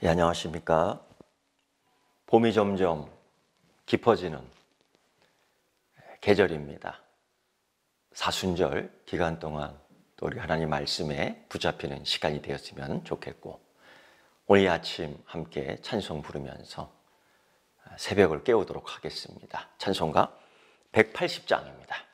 안녕하십니까. 봄이 점점 깊어지는 계절입니다. 사순절 기간 동안 또 우리 하나님 말씀에 붙잡히는 시간이 되었으면 좋겠고, 오늘 아침 함께 찬송 부르면서 새벽을 깨우도록 하겠습니다. 찬송가 180장입니다.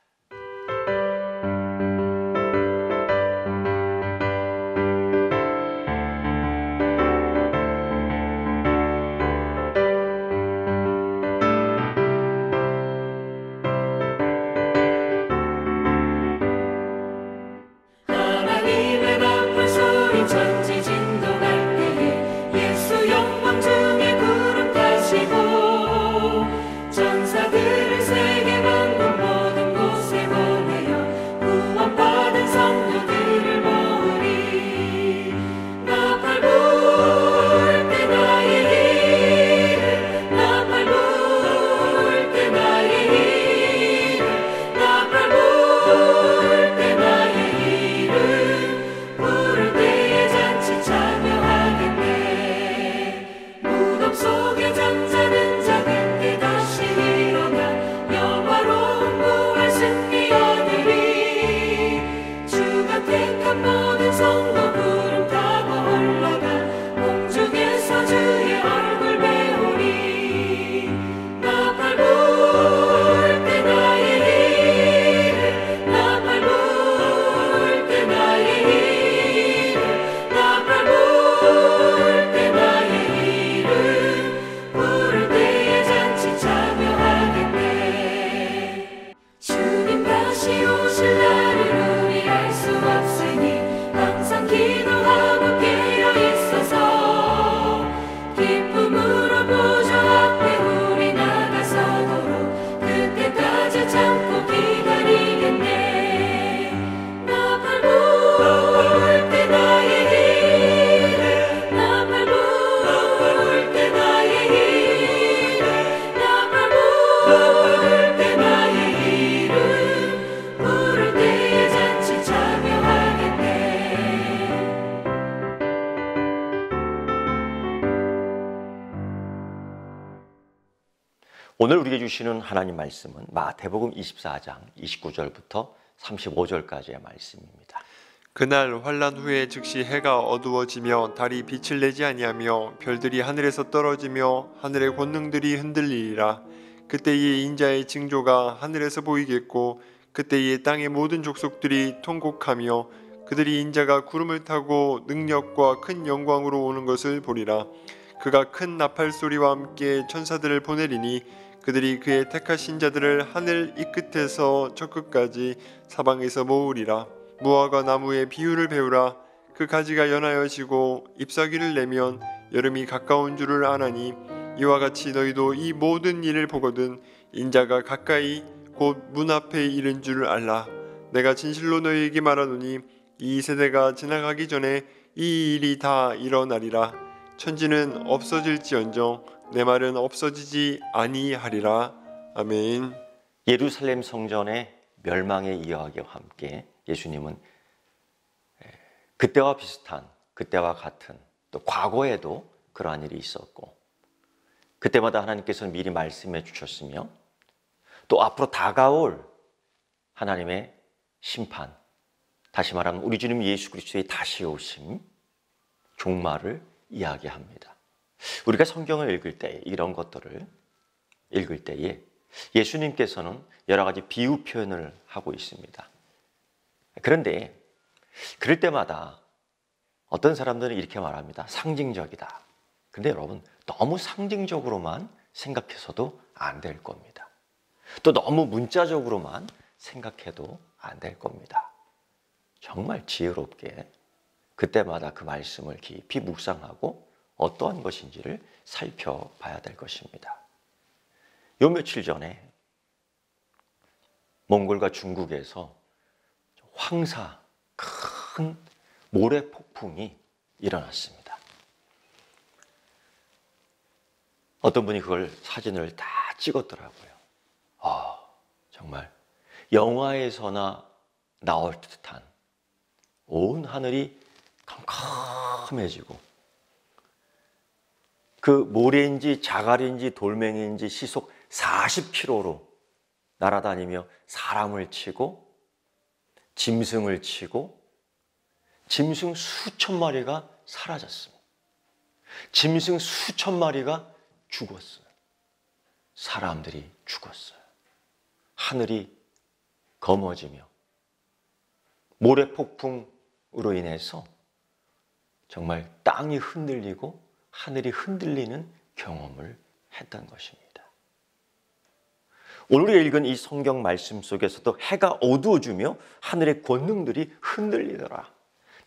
오늘 우리에게 주시는 하나님 말씀은 마태복음 24장 29절부터 35절까지의 말씀입니다. 그날 환란 후에 즉시 해가 어두워지며 달이 빛을 내지 아니하며 별들이 하늘에서 떨어지며 하늘의 권능들이 흔들리리라. 그때에 인자의 징조가 하늘에서 보이겠고 그때에 땅의 모든 족속들이 통곡하며 그들이 인자가 구름을 타고 능력과 큰 영광으로 오는 것을 보리라. 그가 큰 나팔 소리와 함께 천사들을 보내리니 그들이 그의 택하신 자들을 하늘 이 끝에서 저 끝까지 사방에서 모으리라. 무화과 나무의 비유를 배우라. 그 가지가 연하여 지고 잎사귀를 내면 여름이 가까운 줄을 아나니 이와 같이 너희도 이 모든 일을 보거든 인자가 가까이 곧 문 앞에 이른 줄을 알라. 내가 진실로 너희에게 말하노니 이 세대가 지나가기 전에 이 일이 다 일어나리라. 천지는 없어질지언정 내 말은 없어지지 아니하리라. 아멘. 예루살렘 성전의 멸망의 이야기와 함께 예수님은 그때와 비슷한, 그때와 같은, 또 과거에도 그러한 일이 있었고 그때마다 하나님께서는 미리 말씀해 주셨으며 또 앞으로 다가올 하나님의 심판, 다시 말하면 우리 주님 예수 그리스도의 다시 오심, 종말을 이야기합니다. 우리가 성경을 읽을 때 이런 것들을 읽을 때에 예수님께서는 여러 가지 비유 표현을 하고 있습니다. 그런데 그럴 때마다 어떤 사람들은 이렇게 말합니다. 상징적이다. 그런데 여러분, 너무 상징적으로만 생각해서도 안 될 겁니다. 또 너무 문자적으로만 생각해도 안 될 겁니다. 정말 지혜롭게 그때마다 그 말씀을 깊이 묵상하고 어떠한 것인지를 살펴봐야 될 것입니다. 요 며칠 전에 몽골과 중국에서 황사, 큰 모래 폭풍이 일어났습니다. 어떤 분이 그걸 사진을 다 찍었더라고요. 정말 영화에서나 나올 듯한 온 하늘이 캄캄해지고 그 모래인지 자갈인지 돌멩이인지 시속 40km로 날아다니며 사람을 치고 짐승을 치고 짐승 수천 마리가 사라졌습니다. 짐승 수천 마리가 죽었어요. 사람들이 죽었어요. 하늘이 검어지며 모래폭풍으로 인해서 정말 땅이 흔들리고 하늘이 흔들리는 경험을 했던 것입니다. 오늘 우리가 읽은 이 성경 말씀 속에서도 해가 어두워지며 하늘의 권능들이 흔들리더라.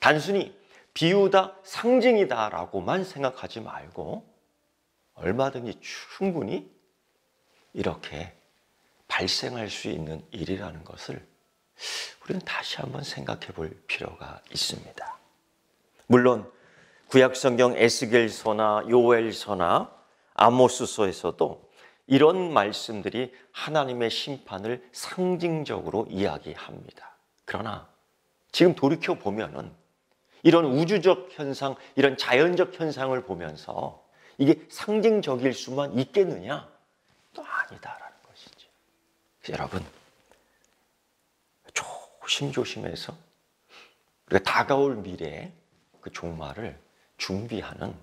단순히 비유다, 상징이다라고만 생각하지 말고 얼마든지 충분히 이렇게 발생할 수 있는 일이라는 것을 우리는 다시 한번 생각해 볼 필요가 있습니다. 물론 구약성경 에스겔서나 요엘서나 아모스서에서도 이런 말씀들이 하나님의 심판을 상징적으로 이야기합니다. 그러나 지금 돌이켜보면은 이런 우주적 현상, 이런 자연적 현상을 보면서 이게 상징적일 수만 있겠느냐? 또 아니다라는 것이죠. 여러분, 조심조심해서 우리가 다가올 미래의 그 종말을 준비하는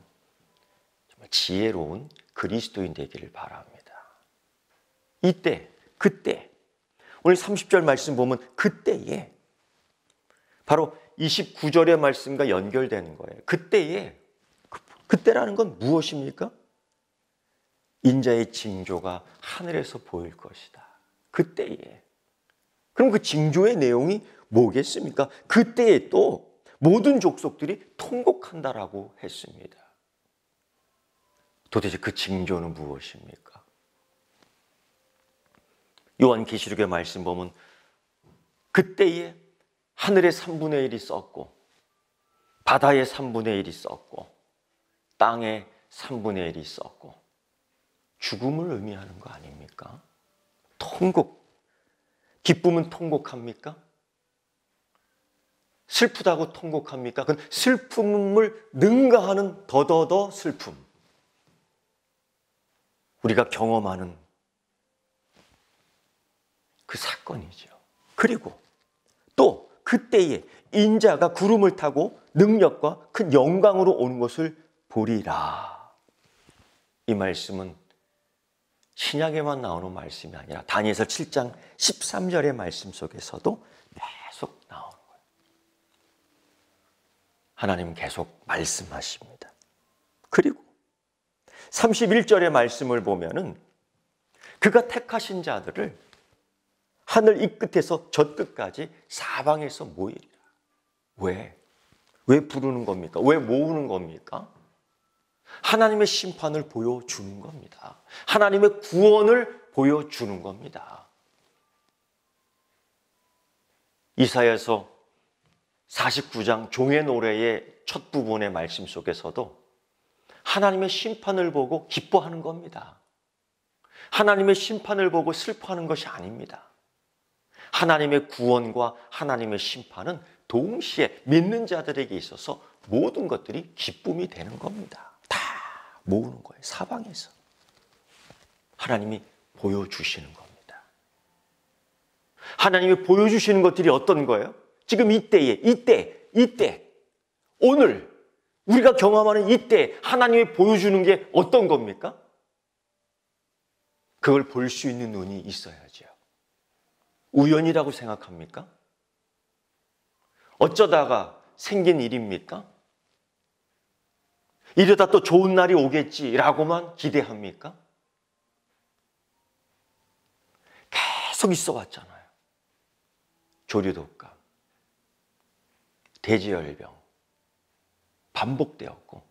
정말 지혜로운 그리스도인 되기를 바랍니다. 이때, 그때, 오늘 30절 말씀 보면 그때에 바로 29절의 말씀과 연결되는 거예요. 그때에, 그때라는 건 무엇입니까? 인자의 징조가 하늘에서 보일 것이다. 그때에. 그럼 그 징조의 내용이 뭐겠습니까? 그때에 또 모든 족속들이 통곡한다라고 했습니다. 도대체 그 징조는 무엇입니까? 요한계시록의 말씀 보면 그때에 하늘의 3분의 1이 썩고 바다의 3분의 1이 썩고 땅의 3분의 1이 썩고 죽음을 의미하는 거 아닙니까? 통곡. 기쁨은 통곡합니까? 슬프다고 통곡합니까? 그건 슬픔을 능가하는 더더더 슬픔. 우리가 경험하는 그 사건이죠. 그리고 또 그때에 인자가 구름을 타고 능력과 큰 영광으로 오는 것을 보리라. 이 말씀은 신약에만 나오는 말씀이 아니라 다니엘서 7장 13절의 말씀 속에서도 계속 나오는 거예요. 하나님은 계속 말씀하십니다. 그리고 31절의 말씀을 보면은 그가 택하신 자들을 하늘 이 끝에서 저 끝까지 사방에서 모이리라. 왜? 왜 부르는 겁니까? 왜 모으는 겁니까? 하나님의 심판을 보여주는 겁니다. 하나님의 구원을 보여주는 겁니다. 이사야서 49장 종의 노래의 첫 부분의 말씀 속에서도 하나님의 심판을 보고 기뻐하는 겁니다. 하나님의 심판을 보고 슬퍼하는 것이 아닙니다. 하나님의 구원과 하나님의 심판은 동시에 믿는 자들에게 있어서 모든 것들이 기쁨이 되는 겁니다. 다 모으는 거예요. 사방에서. 하나님이 보여주시는 겁니다. 하나님이 보여주시는 것들이 어떤 거예요? 지금 이때에, 이때, 오늘 우리가 경험하는 이때 하나님이 보여주는 게 어떤 겁니까? 그걸 볼 수 있는 눈이 있어야죠. 우연이라고 생각합니까? 어쩌다가 생긴 일입니까? 이러다 또 좋은 날이 오겠지라고만 기대합니까? 계속 있어 왔잖아요. 조류독감, 돼지열병 반복되었고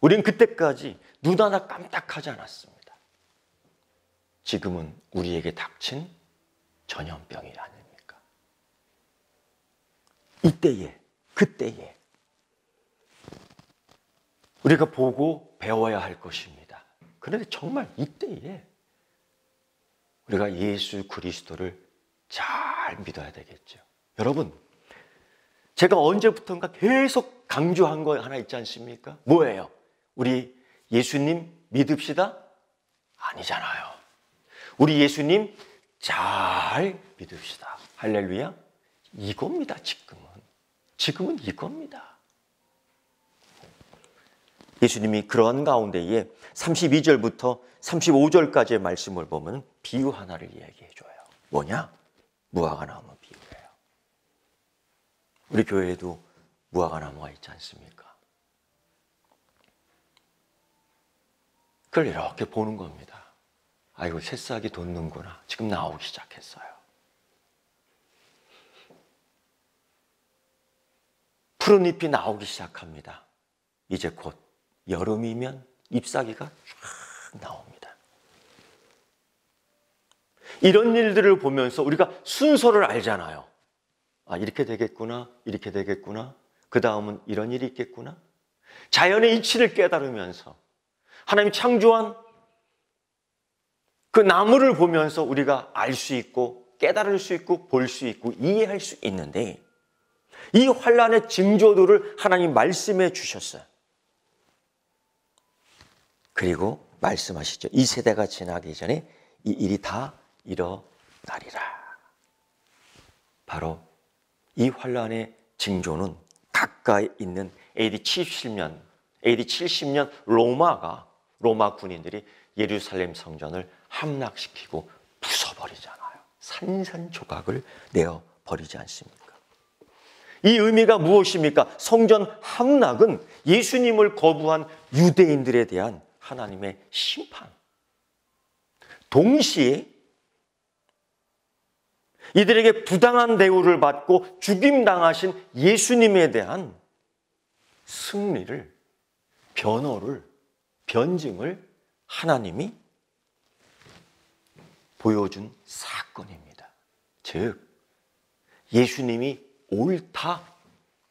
우린 그때까지 눈 하나 깜짝하지 않았습니다. 지금은 우리에게 닥친 전염병이 아닙니까? 이때에, 그때에 우리가 보고 배워야 할 것입니다. 그런데 정말 이때에 우리가 예수 그리스도를 잘 믿어야 되겠죠. 여러분, 제가 언제부턴가 계속 강조한 거 하나 있지 않습니까? 뭐예요? 우리 예수님 믿읍시다? 아니잖아요. 우리 예수님 잘 믿읍시다. 할렐루야. 이겁니다. 지금은 이겁니다. 예수님이 그러한 가운데에 32절부터 35절까지의 말씀을 보면 비유 하나를 이야기해 줘요. 뭐냐? 무화과 나무 비유예요. 우리 교회에도 무화과 나무가 있지 않습니까? 그걸 이렇게 보는 겁니다. 아이고, 새싹이 돋는구나. 지금 나오기 시작했어요. 푸른 잎이 나오기 시작합니다. 이제 곧 여름이면 잎사귀가 쫙 나옵니다. 이런 일들을 보면서 우리가 순서를 알잖아요. 아, 이렇게 되겠구나, 이렇게 되겠구나. 그 다음은 이런 일이 있겠구나. 자연의 이치를 깨달으면서 하나님이 창조한 그 나무를 보면서 우리가 알 수 있고 깨달을 수 있고 볼 수 있고 이해할 수 있는데, 이 환란의 징조들을 하나님 말씀해 주셨어요. 그리고 말씀하시죠. 이 세대가 지나기 전에 이 일이 다 일어나리라. 바로 이 환란의 징조는 가까이 있는 AD 70년 로마 군인들이 예루살렘 성전을 함락시키고 부숴버리잖아요. 산산조각을 내어버리지 않습니까? 이 의미가 무엇입니까? 성전 함락은 예수님을 거부한 유대인들에 대한 하나님의 심판. 동시에 이들에게 부당한 대우를 받고 죽임당하신 예수님에 대한 승리를, 변증을 하나님이 보여준 사건입니다. 즉, 예수님이 옳다,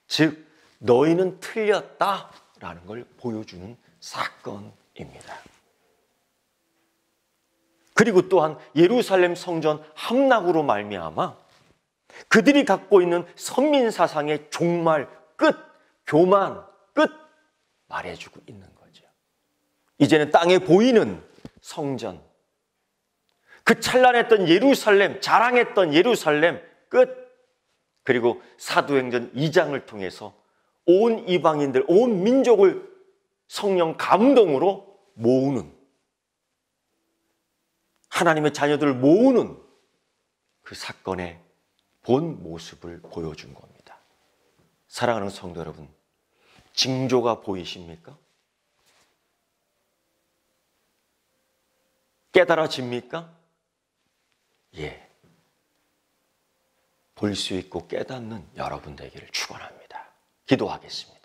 즉 너희는 틀렸다라는 걸 보여주는 사건입니다. 그리고 또한 예루살렘 성전 함락으로 말미암아 그들이 갖고 있는 선민 사상의 종말 끝, 교만 끝 말해주고 있는 거죠. 이제는 땅에 보이는 성전, 그 찬란했던 예루살렘, 자랑했던 예루살렘 끝. 그리고 사도행전 2장을 통해서 온 이방인들, 온 민족을 성령 감동으로 모으는, 하나님의 자녀들을 모으는 그 사건의 본 모습을 보여준 겁니다. 사랑하는 성도 여러분, 징조가 보이십니까? 깨달아집니까? 예. 볼 수 있고 깨닫는 여러분 되기를 축원합니다. 기도하겠습니다.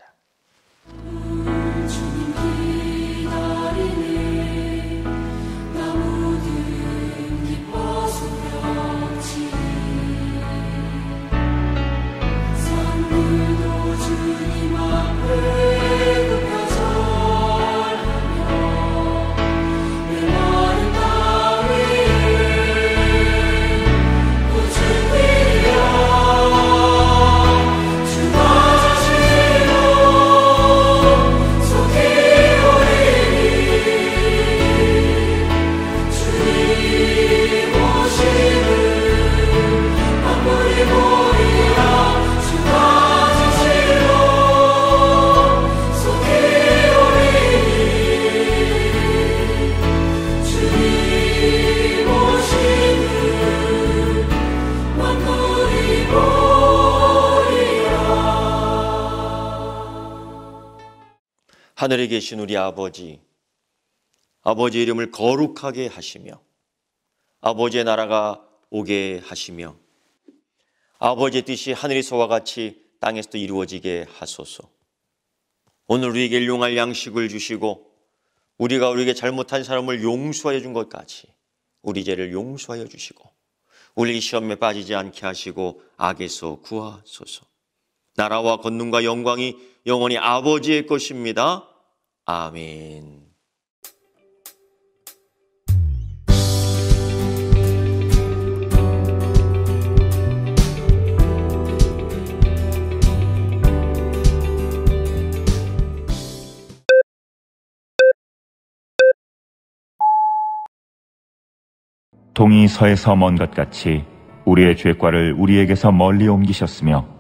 하늘에 계신 우리 아버지, 아버지의 이름을 거룩하게 하시며 아버지의 나라가 오게 하시며 아버지의 뜻이 하늘에서와 같이 땅에서도 이루어지게 하소서. 오늘 우리에게 일용할 양식을 주시고 우리가 우리에게 잘못한 사람을 용서하여 준 것 같이 우리 죄를 용서하여 주시고 우리 시험에 빠지지 않게 하시고 악에서 구하소서. 나라와 권능과 영광이 영원히 아버지의 것입니다. 아멘. 동이 서에서 먼 것 같이 우리의 죄과를 우리에게서 멀리 옮기셨으며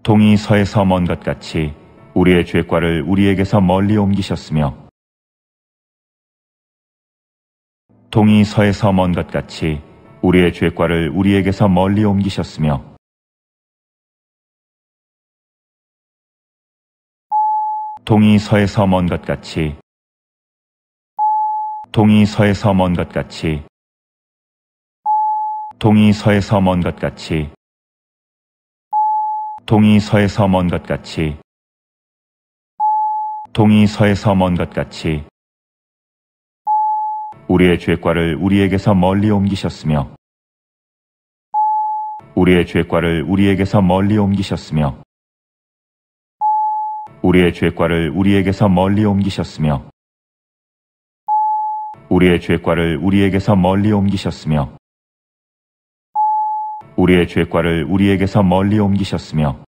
동이 서에서 먼 것 같이 우리의 죄과를 우리에게서 멀리 옮기셨으며 동이 서에서 먼 것 같이 우리의 죄과를 우리에게서 멀리 옮기셨으며 동이 서에서 먼 것 같이 동이 서에서 먼 것 같이 동이 서에서 먼 것 같이 동이 서에서 먼 것 같이 동이 서에서 먼 것 같이 우리의 죄과를 우리에게서 멀리 옮기셨으며 우리의 죄과를 우리에게서 멀리 옮기셨으며 우리의 죄과를 우리에게서 멀리 옮기셨으며 우리의 죄과를 우리에게서 멀리 옮기셨으며 우리의 죄과를 우리에게서 멀리 옮기셨으며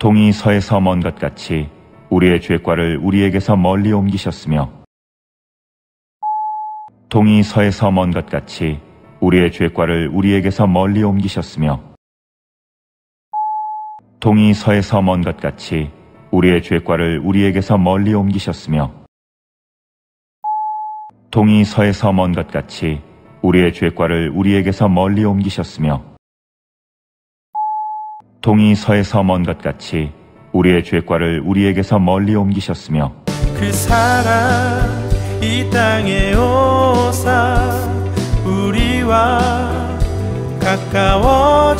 동이 서에서 먼 것 같이 우리의 죄과를 우리에게서 멀리 옮기셨으며 동이 서에서 먼 것 같이 우리의 죄과를 우리에게서 멀리 옮기셨으며 동이 서에서 먼 것 같이 우리의 죄과를 우리에게서 멀리 옮기셨으며 동이 서에서 먼 것 같이 우리의 죄과를 우리에게서 멀리 옮기셨으며 동이 서에서 먼 것 같이 우리의 죄과를 우리에게서 멀리 옮기셨으며 그 사랑 이 땅에 오사 우리와 가까워지셨네